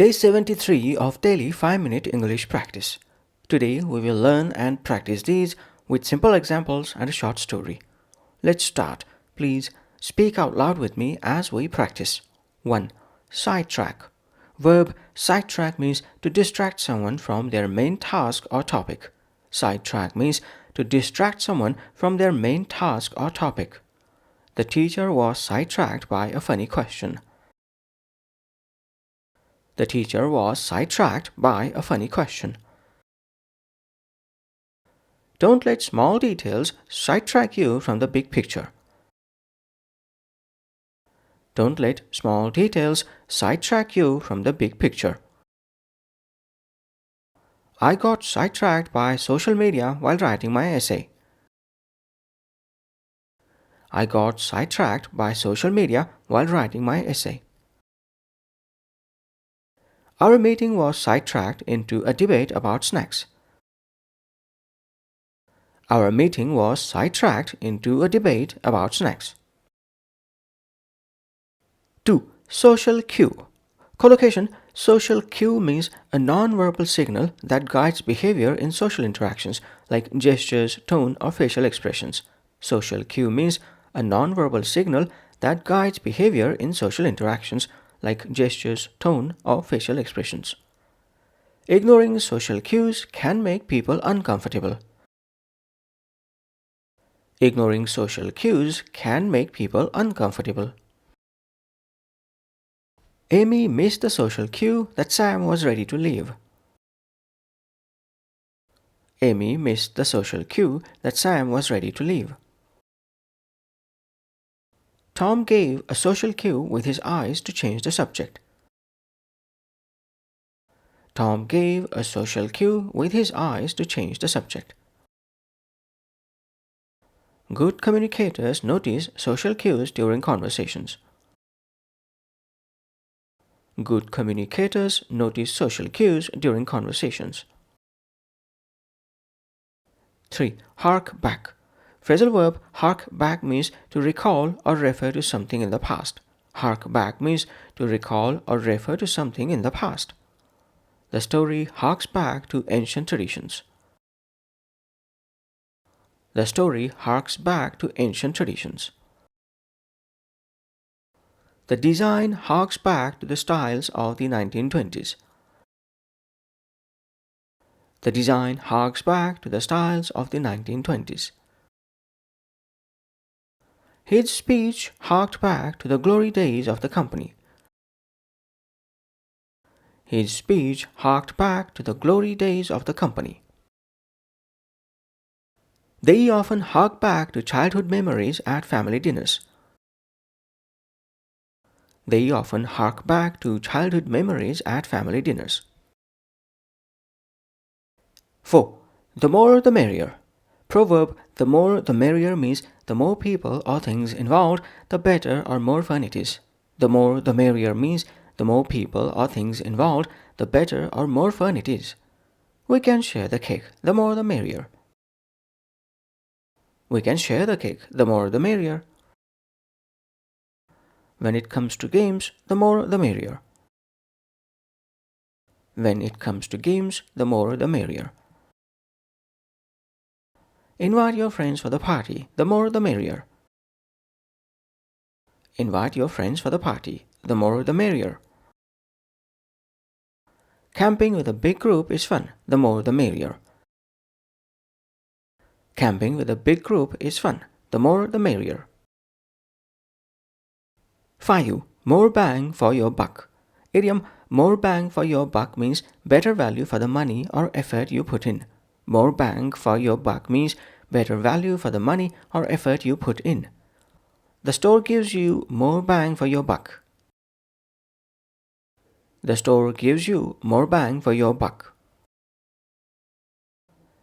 Day 73 of Daily 5-Minute English Practice. Today we will learn and practice these with simple examples and a short story. Let's start. Please speak out loud with me as we practice. 1. Sidetrack. Verb sidetrack means to distract someone from their main task or topic. Sidetrack means to distract someone from their main task or topic. The teacher was sidetracked by a funny question. The teacher was sidetracked by a funny question. Don't let small details sidetrack you from the big picture. Don't let small details sidetrack you from the big picture. I got sidetracked by social media while writing my essay. I got sidetracked by social media while writing my essay. Our meeting was sidetracked into a debate about snacks. Our meeting was sidetracked into a debate about snacks. 2. Social cue. Collocation. Social cue means a non-verbal signal that guides behavior in social interactions like gestures, tone, or facial expressions. Social cue means a non-verbal signal that guides behavior in social interactions like gestures, tone, or facial expressions. Ignoring social cues can make people uncomfortable. Ignoring social cues can make people uncomfortable. Amy missed the social cue that Sam was ready to leave. Amy missed the social cue that Sam was ready to leave. Tom gave a social cue with his eyes to change the subject. Tom gave a social cue with his eyes to change the subject. Good communicators notice social cues during conversations. Good communicators notice social cues during conversations. 3. Hark back. Phrasal verb hark back means to recall or refer to something in the past. Hark back means to recall or refer to something in the past. The story harks back to ancient traditions. The story harks back to ancient traditions. The design harks back to the styles of the 1920s. The design harks back to the styles of the 1920s. His speech harked back to the glory days of the company. His speech harked back to the glory days of the company. They often hark back to childhood memories at family dinners. They often hark back to childhood memories at family dinners. 4. The more the merrier. Proverb the more the merrier means the more people or things involved, the better or more fun it is. The more the merrier means the more people or things involved, the better or more fun it is. We can share the cake, the more the merrier. We can share the cake, the more the merrier. When it comes to games, the more the merrier. When it comes to games, the more the merrier. Invite your friends for the party, the more the merrier. Invite your friends for the party, the more the merrier. Camping with a big group is fun, the more the merrier. Camping with a big group is fun, the more the merrier. 5. More bang for your buck. Idiom more bang for your buck means better value for the money or effort you put in. More bang for your buck means better value for the money or effort you put in. The store gives you more bang for your buck. The store gives you more bang for your buck.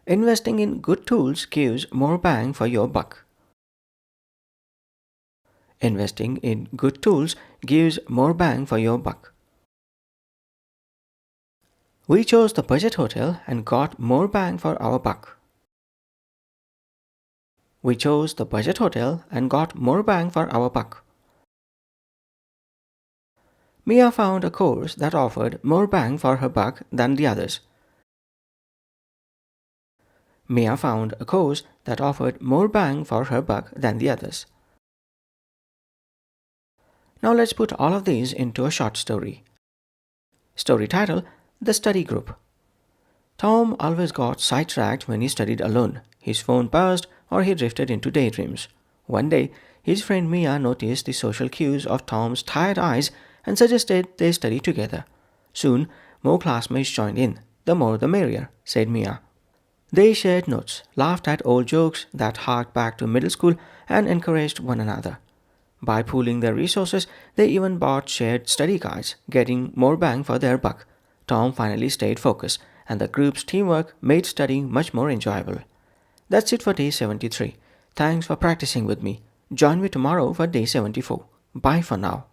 Investing in good tools gives more bang for your buck. Investing in good tools gives more bang for your buck. We chose the budget hotel and got more bang for our buck. We chose the budget hotel and got more bang for our buck. Mia found a course that offered more bang for her buck than the others. Mia found a course that offered more bang for her buck than the others. Now let's put all of these into a short story. Story title: The Study Group. Tom always got sidetracked when he studied alone. His phone buzzed or he drifted into daydreams. One day, his friend Mia noticed the social cues of Tom's tired eyes and suggested they study together. Soon, more classmates joined in. The more the merrier, said Mia. They shared notes, laughed at old jokes that harked back to middle school, and encouraged one another. By pooling their resources, they even bought shared study guides, getting more bang for their buck. Tom finally stayed focused, and the group's teamwork made studying much more enjoyable. That's it for day 73. Thanks for practicing with me. Join me tomorrow for day 74. Bye for now.